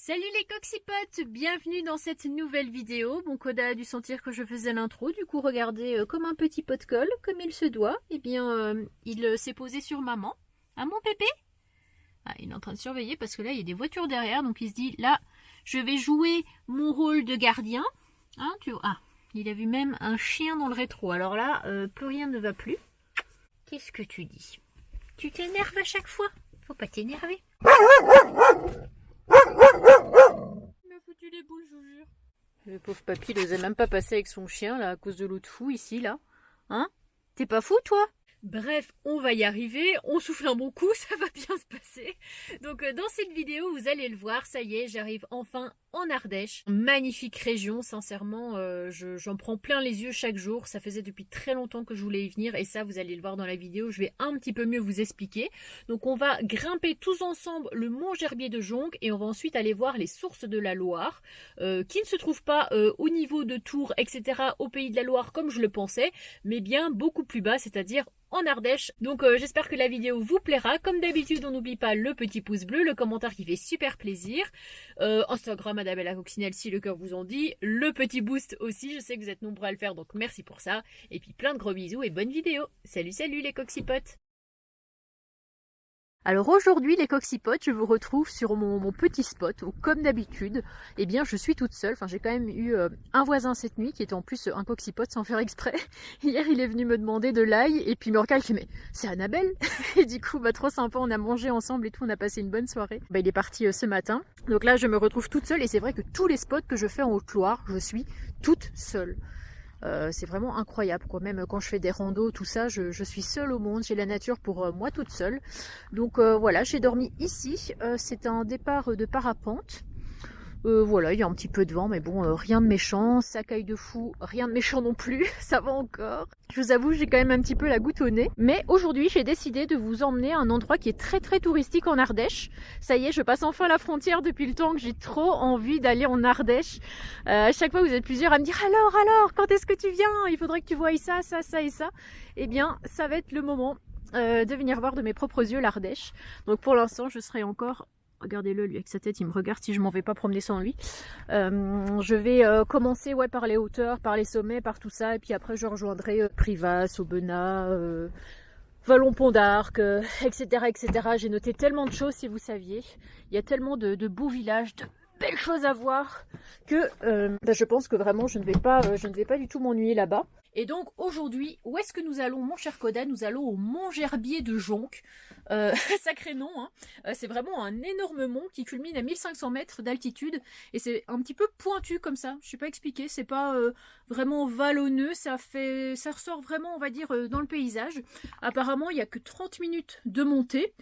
Salut les coxipotes, bienvenue dans cette nouvelle vidéo. Bon, Koda a dû sentir que je faisais l'intro, du coup regardez comme un petit pot de colle, comme il se doit. Eh bien, il s'est posé sur maman. Hein mon pépé? Ah, il est en train de surveiller parce que là il y a des voitures derrière, donc il se dit là je vais jouer mon rôle de gardien. Hein, ah, il a vu même un chien dans le rétro, alors là plus rien ne va plus. Qu'est-ce que tu dis? Tu t'énerves à chaque fois? Faut pas t'énerver. Il m'a foutu les boules, je vous jure. Le pauvre papy n'osait même pas passer avec son chien là à cause de l'autre fou ici là. Hein? T'es pas fou toi? Bref, on va y arriver, on souffle un bon coup, ça va bien se passer. Donc dans cette vidéo, vous allez le voir, ça y est, j'arrive enfin en Ardèche. Magnifique région, sincèrement, j'en prends plein les yeux chaque jour. Ça faisait depuis très longtemps que je voulais y venir et ça, vous allez le voir dans la vidéo, je vais un petit peu mieux vous expliquer. Donc on va grimper tous ensemble le mont Gerbier de Jonc et on va ensuite aller voir les sources de la Loire, qui ne se trouvent pas au niveau de Tours, etc., au pays de la Loire comme je le pensais, mais bien beaucoup plus bas, c'est-à-dire en Ardèche. Donc j'espère que la vidéo vous plaira. Comme d'habitude, on n'oublie pas le petit pouce bleu, le commentaire qui fait super plaisir. Instagram Madame la Coccinelle si le cœur vous en dit. Le petit boost aussi, je sais que vous êtes nombreux à le faire, donc merci pour ça. Et puis plein de gros bisous et bonne vidéo. Salut salut les coxipotes. Alors aujourd'hui les coxipotes, je vous retrouve sur mon petit spot où comme d'habitude, eh bien je suis toute seule. Enfin j'ai quand même eu un voisin cette nuit qui était en plus un coxipote sans faire exprès. Hier il est venu me demander de l'ail et puis il me regarde, il fait mais c'est Annabelle. Et du coup bah trop sympa, on a mangé ensemble et tout, on a passé une bonne soirée. Bah il est parti ce matin. Donc là je me retrouve toute seule et c'est vrai que tous les spots que je fais en Haute-Loire, je suis toute seule. C'est vraiment incroyable quoi. Même quand je fais des randos, tout ça, je suis seule au monde, j'ai la nature pour moi toute seule. Donc voilà, j'ai dormi ici, c'est un départ de parapente. Voilà, il y a un petit peu de vent, mais bon, rien de méchant. Ça caille de fou, rien de méchant non plus, ça va encore. Je vous avoue, j'ai quand même un petit peu la goutte au nez. Mais aujourd'hui, j'ai décidé de vous emmener à un endroit qui est très très touristique en Ardèche. Ça y est, je passe enfin la frontière depuis le temps que j'ai trop envie d'aller en Ardèche. À chaque fois, vous êtes plusieurs à me dire alors, quand est-ce que tu viens? Il faudrait que tu voies ça, ça, ça et ça. Eh bien, ça va être le moment de venir voir de mes propres yeux l'Ardèche. Donc pour l'instant, je serai encore... Regardez-le, lui, avec sa tête, il me regarde si je m'en vais pas promener sans lui. Je vais commencer par les hauteurs, par les sommets, par tout ça. Et puis après, je rejoindrai Privas, Aubenas, Vallon-Pont d'Arc, etc., etc. J'ai noté tellement de choses, si vous saviez. Il y a tellement de beaux villages, de belles choses à voir, que je pense que vraiment, je ne vais pas du tout m'ennuyer là-bas. Et donc aujourd'hui, où est-ce que nous allons, mon cher Koda? Nous allons au mont Gerbier de Jonc. Sacré nom, hein. C'est vraiment un énorme mont qui culmine à 1500 mètres d'altitude. Et c'est un petit peu pointu comme ça. Je ne sais pas expliquer, c'est pas vraiment vallonneux. Ça ressort vraiment, on va dire, dans le paysage. Apparemment, il n'y a que 30 minutes de montée.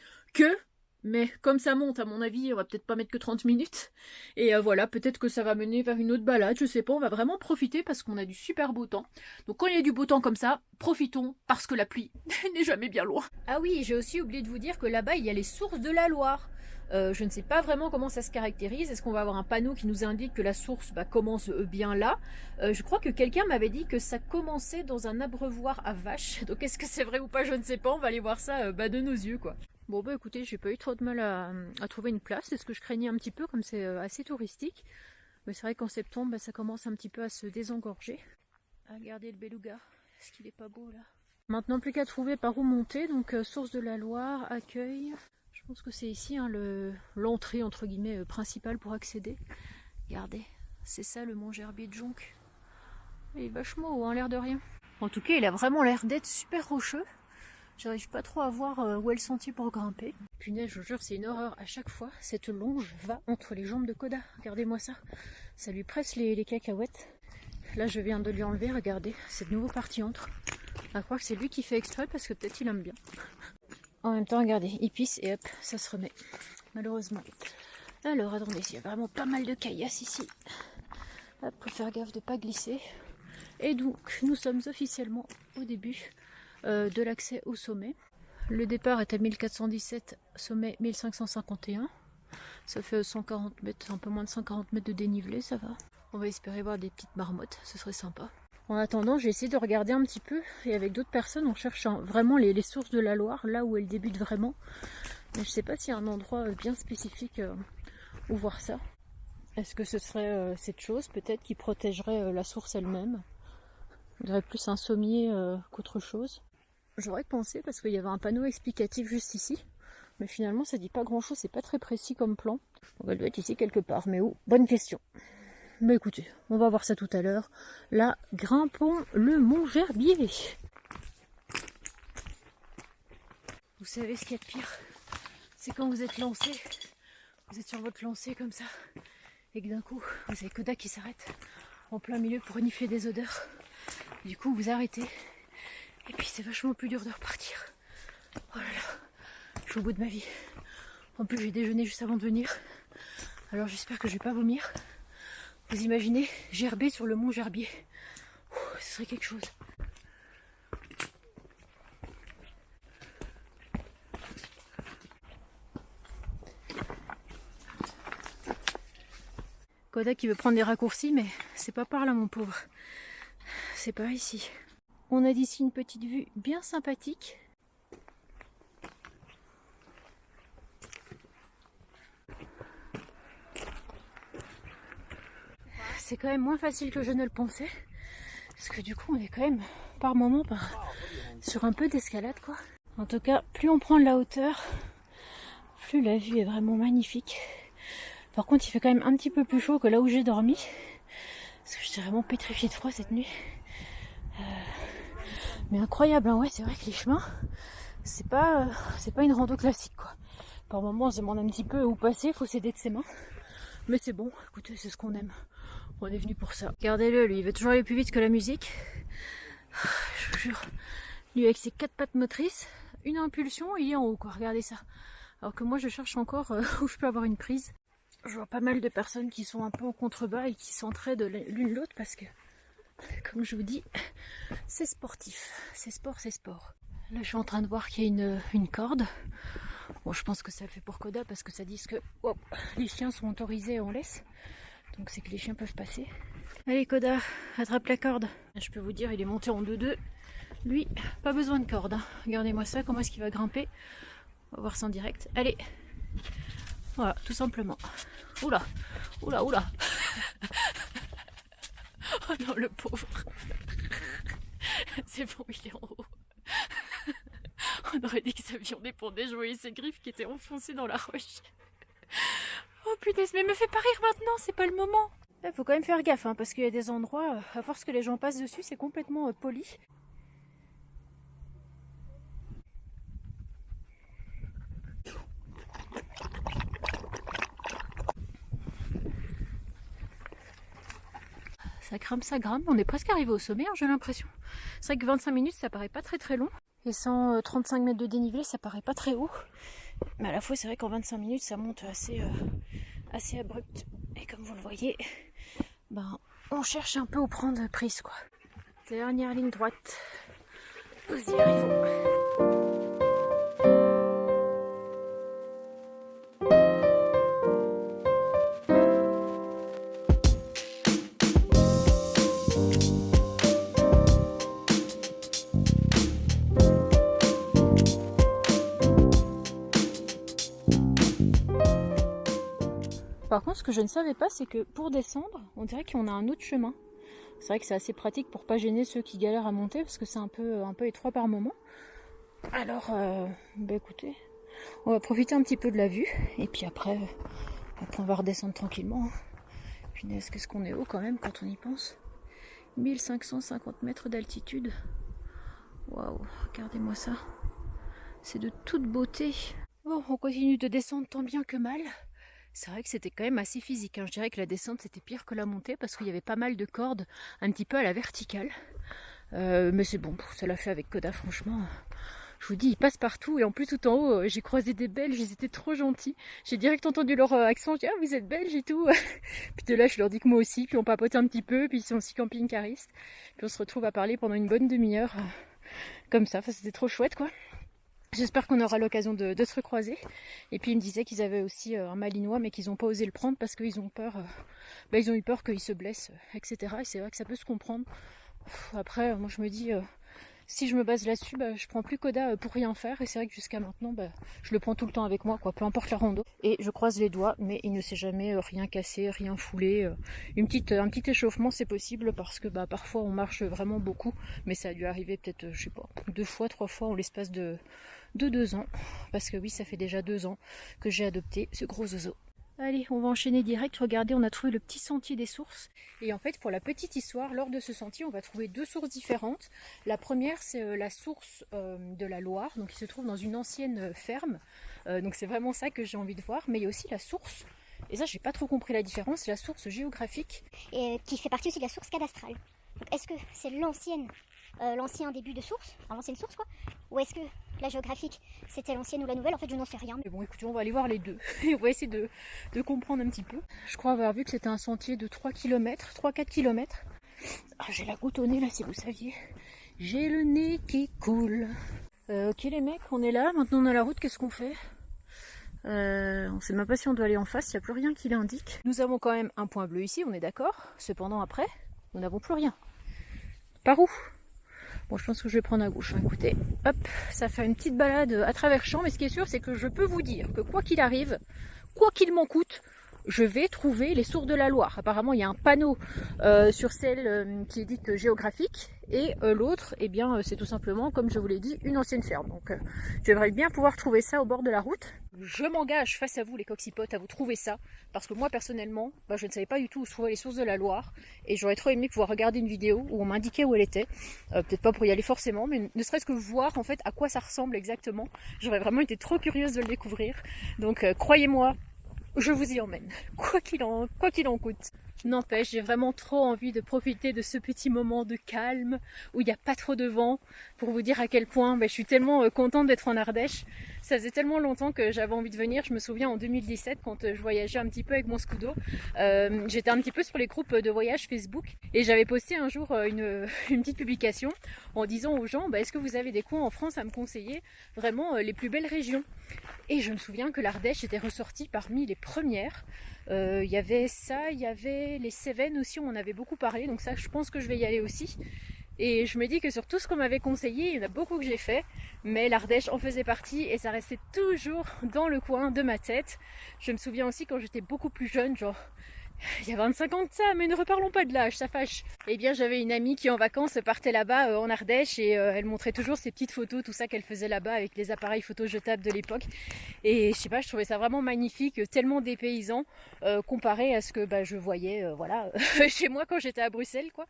Mais comme ça monte, à mon avis, on va peut-être pas mettre que 30 minutes. Et voilà, peut-être que ça va mener vers une autre balade, je sais pas. On va vraiment profiter parce qu'on a du super beau temps. Donc quand il y a du beau temps comme ça, profitons parce que la pluie n'est jamais bien loin. Ah oui, j'ai aussi oublié de vous dire que là-bas, il y a les sources de la Loire. Je ne sais pas vraiment comment ça se caractérise. Est-ce qu'on va avoir un panneau qui nous indique que la source commence bien là? Je crois que quelqu'un m'avait dit que ça commençait dans un abreuvoir à vaches. Donc est-ce que c'est vrai ou pas? Je ne sais pas. On va aller voir ça de nos yeux quoi. Bon écoutez, j'ai pas eu trop de mal à trouver une place, c'est ce que je craignais un petit peu comme c'est assez touristique. Mais c'est vrai qu'en septembre, ça commence un petit peu à se désengorger. Regardez le beluga, est-ce qu'il est pas beau là? Maintenant plus qu'à trouver par où monter, donc source de la Loire, accueil. Je pense que c'est ici hein, l'entrée entre guillemets principale pour accéder. Regardez, c'est ça le mont Gerbier de Jonc. Il est vachement haut, hein, l'air de rien. En tout cas, il a vraiment l'air d'être super rocheux. J'arrive pas trop à voir où est le sentier pour grimper. Punaise, je vous jure, c'est une horreur à chaque fois. Cette longe va entre les jambes de Koda. Regardez-moi ça. Ça lui presse les cacahuètes. Là, je viens de lui enlever, regardez. C'est de nouveau parti entre. À croire que c'est lui qui fait exprès parce que peut-être il aime bien. En même temps, regardez, il pisse et hop, ça se remet. Malheureusement. Alors, attendez, il y a vraiment pas mal de caillasses ici. Hop, faut faire gaffe de pas glisser. Et donc, nous sommes officiellement au début de l'accès au sommet. Le départ est à 1417, sommet 1551. Ça fait 140 mètres, un peu moins de 140 mètres de dénivelé, ça va. On va espérer voir des petites marmottes, ce serait sympa. En attendant, j'ai essayé de regarder un petit peu, et avec d'autres personnes, on cherche vraiment les sources de la Loire, là où elle débute vraiment. Mais je sais pas s'il y a un endroit bien spécifique où voir ça. Est-ce que ce serait cette chose peut-être qui protégerait la source elle-même? On dirait plus un sommier qu'autre chose. J'aurais pensé parce qu'il y avait un panneau explicatif juste ici. Mais finalement ça dit pas grand chose, c'est pas très précis comme plan. Donc elle doit être ici quelque part, mais où? Bonne question. Mais écoutez, on va voir ça tout à l'heure. Là, grimpons le mont Gerbier. Vous savez ce qu'il y a de pire? C'est quand vous êtes lancé, vous êtes sur votre lancée comme ça, et que d'un coup, vous avez Koda qui s'arrête en plein milieu pour renifler des odeurs. Du coup, vous arrêtez. Et puis c'est vachement plus dur de repartir. Oh là là, je suis au bout de ma vie. En plus, j'ai déjeuné juste avant de venir. Alors j'espère que je vais pas vomir. Vous imaginez, gerber sur le mont Gerbier. Ce serait quelque chose. Koda qui veut prendre des raccourcis, mais c'est pas par là mon pauvre. C'est par ici. On a d'ici une petite vue bien sympathique. C'est quand même moins facile que je ne le pensais. Parce que du coup on est quand même par moment sur un peu d'escalade quoi. En tout cas, plus on prend de la hauteur, plus la vue est vraiment magnifique. Par contre il fait quand même un petit peu plus chaud que là où j'ai dormi. Parce que j'étais vraiment pétrifiée de froid cette nuit. Mais incroyable, hein, ouais, c'est vrai que les chemins, c'est pas une rando classique quoi. Par moments on se demande un petit peu où passer, faut s'aider de ses mains. Mais c'est bon, écoutez, c'est ce qu'on aime. On est venu pour ça. Regardez-le, lui, il veut toujours aller plus vite que la musique. Je vous jure. Lui, avec ses 4 pattes motrices, une impulsion, il est en haut, quoi. Regardez ça. Alors que moi, je cherche encore où je peux avoir une prise. Je vois pas mal de personnes qui sont un peu en contrebas et qui s'entraident l'une l'autre parce que, comme je vous dis, c'est sportif. C'est sport, c'est sport. Là, je suis en train de voir qu'il y a une corde. Bon, je pense que ça fait pour Koda parce que ça dit que les chiens sont autorisés, on laisse. Donc c'est que les chiens peuvent passer. Allez Koda, attrape la corde. Je peux vous dire, il est monté en 2-2. Lui, pas besoin de corde. Hein. Regardez-moi ça, comment est-ce qu'il va grimper. On va voir ça en direct. Allez. Voilà, tout simplement. Oula, oula, oula. Oh non, le pauvre. C'est bon, il est en haut. On aurait dit que sa viande dépendait, je voyais ses griffes qui étaient enfoncées dans la roche. Oh punaise, mais me fais pas rire maintenant, c'est pas le moment. Il faut quand même faire gaffe, hein, parce qu'il y a des endroits, à force que les gens passent dessus, c'est complètement poli. Ça grimpe, on est presque arrivé au sommet, hein, j'ai l'impression. C'est vrai que 25 minutes, ça paraît pas très très long. Et 135 mètres de dénivelé, ça paraît pas très haut. Mais à la fois, c'est vrai qu'en 25 minutes, ça monte assez abrupt. Et comme vous le voyez, ben, on cherche un peu où prendre prise, quoi. Dernière ligne droite. Nous y arrivons. Par contre, ce que je ne savais pas, c'est que pour descendre, on dirait qu'on a un autre chemin. C'est vrai que c'est assez pratique pour pas gêner ceux qui galèrent à monter, parce que c'est un peu étroit par moment. Alors, bah écoutez, on va profiter un petit peu de la vue, et puis après on va redescendre tranquillement. Punaise, qu'est-ce qu'on est haut quand même quand on y pense. 1550 mètres d'altitude. Waouh, regardez-moi ça. C'est de toute beauté. Bon, on continue de descendre tant bien que mal. C'est vrai que c'était quand même assez physique, hein. Je dirais que la descente c'était pire que la montée parce qu'il y avait pas mal de cordes un petit peu à la verticale. Mais c'est bon, ça l'a fait avec Koda franchement. Je vous dis, ils passent partout et en plus tout en haut, j'ai croisé des Belges, ils étaient trop gentils. J'ai direct entendu leur accent, j'ai dit ah vous êtes Belges et tout. Puis de là je leur dis que moi aussi, puis on papote un petit peu, puis ils sont aussi camping-caristes. Puis on se retrouve à parler pendant une bonne demi-heure, comme ça, enfin, c'était trop chouette quoi. J'espère qu'on aura l'occasion de se recroiser. Et puis ils me disaient qu'ils avaient aussi un malinois mais qu'ils n'ont pas osé le prendre parce qu'ils ont peur, ils ont eu peur qu'il se blesse, etc. Et c'est vrai que ça peut se comprendre. Après, moi je me dis, Si je me base là-dessus, je prends plus Koda pour rien faire. Et c'est vrai que jusqu'à maintenant, je le prends tout le temps avec moi, quoi, peu importe la rando. Et je croise les doigts, mais il ne s'est jamais rien cassé, rien foulé. Un petit échauffement, c'est possible parce que parfois on marche vraiment beaucoup. Mais ça a dû arriver peut-être, je sais pas, 2 fois, 3 fois en l'espace de 2 ans. Parce que oui, ça fait déjà 2 ans que j'ai adopté ce gros oiseau. Allez, on va enchaîner direct. Regardez, on a trouvé le petit sentier des sources. Et en fait, pour la petite histoire, lors de ce sentier, on va trouver 2 sources différentes. La première, c'est la source de la Loire, donc qui se trouve dans une ancienne ferme. Donc c'est vraiment ça que j'ai envie de voir. Mais il y a aussi la source, et ça, j'ai pas trop compris la différence, c'est la source géographique. Et qui fait partie aussi de la source cadastrale. Donc est-ce que c'est l'ancien début de source, enfin l'ancienne source quoi, ou est-ce que la géographique c'était l'ancienne ou la nouvelle? En fait je n'en sais rien. Mais bon écoutez, on va aller voir les deux et on va essayer de comprendre un petit peu. Je crois avoir vu que c'était un sentier de 3 km, 3-4 km. Ah, j'ai la goutte au nez là si vous saviez. J'ai le nez qui coule. Ok les mecs, on est là, maintenant on a la route, qu'est-ce qu'on fait? On sait même pas si on doit aller en face, il n'y a plus rien qui l'indique. Nous avons quand même un point bleu ici, on est d'accord. Cependant après, nous n'avons plus rien. Par où? Bon, je pense que je vais prendre à gauche. Écoutez, hop, ça fait une petite balade à travers champs. Mais ce qui est sûr, c'est que je peux vous dire que quoi qu'il arrive, quoi qu'il m'en coûte, je vais trouver les sources de la Loire. Apparemment, il y a un panneau sur celle qui est dite géographique. Et l'autre, eh bien, c'est tout simplement, comme je vous l'ai dit, une ancienne ferme. Donc, j'aimerais bien pouvoir trouver ça au bord de la route. Je m'engage face à vous, les coxypotes, à vous trouver ça. Parce que moi, personnellement, je ne savais pas du tout où se trouvaient les sources de la Loire. Et j'aurais trop aimé pouvoir regarder une vidéo où on m'indiquait où elle était. Peut-être pas pour y aller forcément, mais ne serait-ce que voir en fait à quoi ça ressemble exactement. J'aurais vraiment été trop curieuse de le découvrir. Donc, croyez-moi, je vous y emmène, quoi qu'il en coûte. N'empêche, j'ai vraiment trop envie de profiter de ce petit moment de calme où il n'y a pas trop de vent pour vous dire à quel point je suis tellement contente d'être en Ardèche. Ça faisait tellement longtemps que j'avais envie de venir. Je me souviens en 2017 quand je voyageais un petit peu avec mon Scudo, j'étais un petit peu sur les groupes de voyage Facebook et j'avais posté un jour une petite publication en disant aux gens est-ce que vous avez des coins en France à me conseiller, vraiment les plus belles régions. Et je me souviens que l'Ardèche était ressortie parmi les premières. Il y avait ça, il y avait les Cévennes aussi, on en avait beaucoup parlé, donc ça je pense que je vais y aller aussi. Et je me dis que sur tout ce qu'on m'avait conseillé, il y en a beaucoup que j'ai fait, mais l'Ardèche en faisait partie et ça restait toujours dans le coin de ma tête. Je me souviens aussi quand j'étais beaucoup plus jeune, genre il y a 25 ans de ça, mais ne reparlons pas de l'âge, ça fâche. Eh bien, j'avais une amie qui en vacances partait là-bas en Ardèche et elle montrait toujours ses petites photos, tout ça qu'elle faisait là-bas avec les appareils photos jetables de l'époque. Et je sais pas, je trouvais ça vraiment magnifique, tellement dépaysant comparé à ce que je voyais, chez moi quand j'étais à Bruxelles, quoi.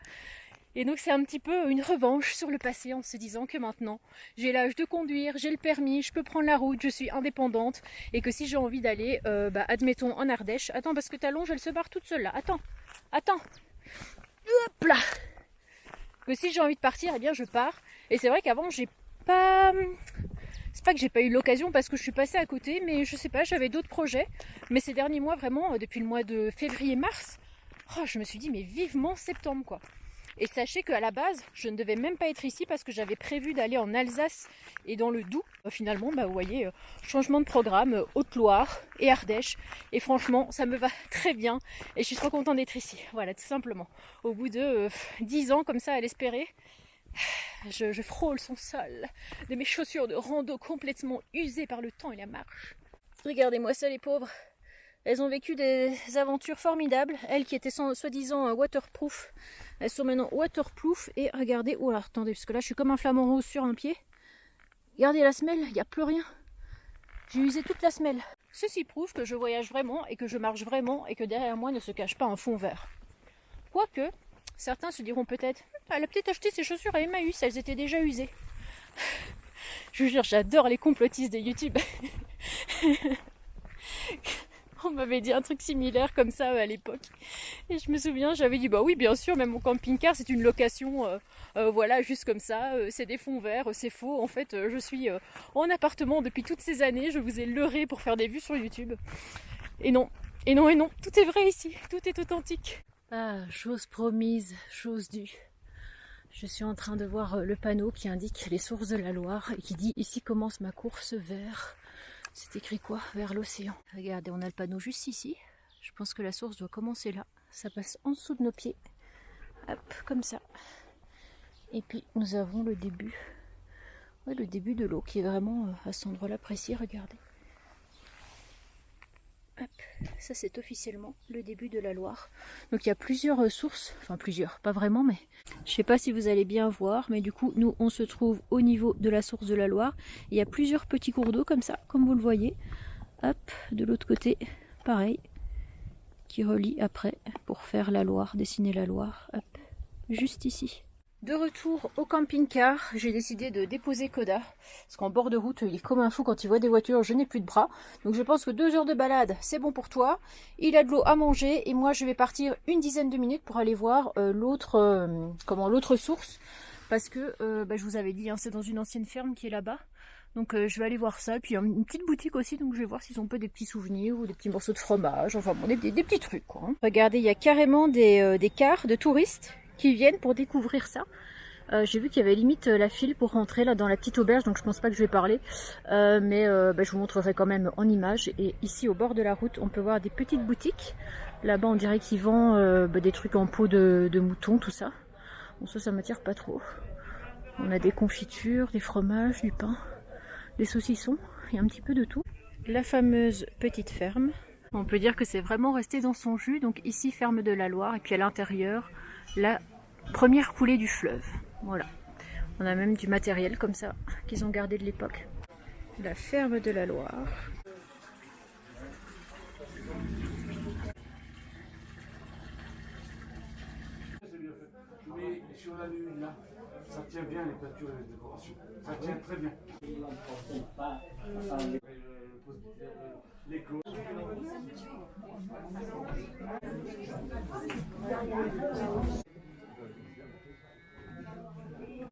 Et donc c'est un petit peu une revanche sur le passé en se disant que maintenant j'ai l'âge de conduire, j'ai le permis, je peux prendre la route, je suis indépendante et que si j'ai envie d'aller, admettons en Ardèche, attends parce que ta longe elle se barre toute seule là, attends, hop là, que si j'ai envie de partir, eh bien je pars. Et c'est vrai qu'avant c'est pas que j'ai pas eu l'occasion parce que je suis passée à côté, mais je sais pas, j'avais d'autres projets. Mais ces derniers mois vraiment, depuis le mois de février-mars, je me suis dit mais vivement septembre quoi. Et sachez qu'à la base, je ne devais même pas être ici parce que j'avais prévu d'aller en Alsace et dans le Doubs. Finalement, vous voyez, changement de programme, Haute-Loire et Ardèche. Et franchement, ça me va très bien et je suis trop contente d'être ici. Voilà, tout simplement. Au bout de 10 ans comme ça à l'espérer, je frôle son sol de mes chaussures de rando complètement usées par le temps et la marche. Regardez-moi ça les pauvres. Elles ont vécu des aventures formidables. Elles qui étaient soi-disant waterproof. Elles sont maintenant waterproof. Et regardez, oh là, attendez, parce que là je suis comme un flamant rose sur un pied. Regardez la semelle, il n'y a plus rien. J'ai usé toute la semelle. Ceci prouve que je voyage vraiment et que je marche vraiment et que derrière moi ne se cache pas un fond vert. Quoique, certains se diront peut-être, elle a peut-être acheté ses chaussures à Emmaüs, elles étaient déjà usées. Je vous jure, j'adore les complotistes de YouTube. On m'avait dit un truc similaire comme ça à l'époque. Et je me souviens, j'avais dit oui bien sûr, même mon camping-car c'est une location, voilà, juste comme ça, c'est des fonds verts, c'est faux. En fait, je suis en appartement depuis toutes ces années, je vous ai leurré pour faire des vues sur YouTube. Et non, tout est vrai ici, tout est authentique. Ah, chose promise, chose due. Je suis en train de voir le panneau qui indique les sources de la Loire et qui dit « Ici commence ma course vers... » C'est écrit quoi? Vers l'océan. Regardez, on a le panneau juste ici. Je pense que la source doit commencer là. Ça passe en dessous de nos pieds. Hop, comme ça. Et puis nous avons le début, ouais, le début de l'eau qui est vraiment à cet endroit-là précis, regardez. Hop, ça c'est officiellement le début de la Loire. Donc il y a plusieurs sources, enfin plusieurs, pas vraiment, mais je sais pas si vous allez bien voir, mais du coup nous on se trouve au niveau de la source de la Loire. Il y a plusieurs petits cours d'eau comme ça, comme vous le voyez. Hop, de l'autre côté, pareil, qui relie après pour faire la Loire, dessiner la Loire. Hop, juste ici. De retour au camping-car, j'ai décidé de déposer Koda, parce qu'en bord de route, il est comme un fou quand il voit des voitures, je n'ai plus de bras. Donc je pense que 2 heures de balade, c'est bon pour toi. Il a de l'eau à manger, et moi je vais partir une dizaine de minutes pour aller voir l'autre source, parce que je vous avais dit, hein, c'est dans une ancienne ferme qui est là-bas. Donc je vais aller voir ça, puis une petite boutique aussi, donc je vais voir s'ils ont pas des petits souvenirs ou des petits morceaux de fromage, enfin bon, des petits trucs quoi. Hein. Regardez, il y a carrément des cars de touristes qui viennent pour découvrir ça. J'ai vu qu'il y avait limite la file pour rentrer là dans la petite auberge, donc je pense pas que je vais parler, mais je vous montrerai quand même en image. Et ici au bord de la route, on peut voir des petites boutiques. Là-bas, on dirait qu'ils vendent des trucs en peau de mouton, tout ça. Bon, ça m'attire pas trop. On a des confitures, des fromages, du pain, des saucissons, il y a un petit peu de tout. La fameuse petite ferme. On peut dire que c'est vraiment resté dans son jus. Donc ici, ferme de la Loire, et puis à l'intérieur, la première coulée du fleuve. Voilà. On a même du matériel comme ça qu'ils ont gardé de l'époque. La ferme de la Loire. Mais sur la lune là, ça tient bien les peintures et les décorations. Ça tient très bien. Les clous.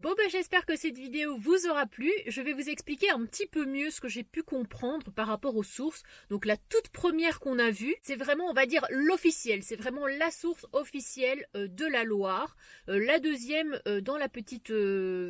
Bon j'espère que cette vidéo vous aura plu. Je vais vous expliquer un petit peu mieux ce que j'ai pu comprendre par rapport aux sources. Donc la toute première qu'on a vue, c'est vraiment on va dire l'officielle. C'est vraiment la source officielle de la Loire. La deuxième dans la petite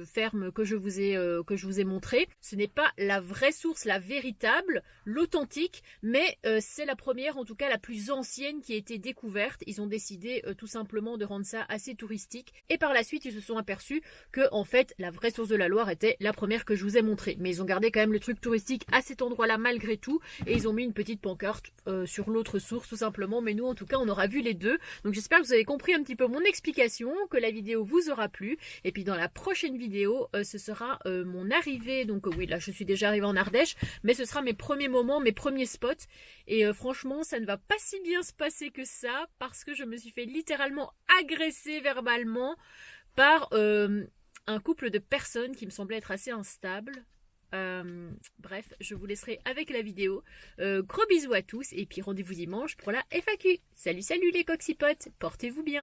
ferme que je vous ai montré. Ce n'est pas la vraie source, la véritable, l'authentique, mais c'est la première, en tout cas la plus ancienne qui a été découverte. Ils ont décidé tout simplement de rendre ça assez touristique. Et par la suite, ils se sont aperçus que en fait la vraie source de la Loire était la première que je vous ai montrée, mais ils ont gardé quand même le truc touristique à cet endroit là malgré tout, et ils ont mis une petite pancarte sur l'autre source tout simplement. Mais nous en tout cas on aura vu les deux, donc j'espère que vous avez compris un petit peu mon explication, que la vidéo vous aura plu. Et puis dans la prochaine vidéo ce sera mon arrivée, donc oui là je suis déjà arrivée en Ardèche, mais ce sera mes premiers moments, mes premiers spots, et franchement ça ne va pas si bien se passer que ça, parce que je me suis fait littéralement agresser verbalement par un couple de personnes qui me semblait être assez instable. Bref, je vous laisserai avec la vidéo. Gros bisous à tous, et puis rendez-vous dimanche pour la FAQ. Salut les coxipotes, portez-vous bien.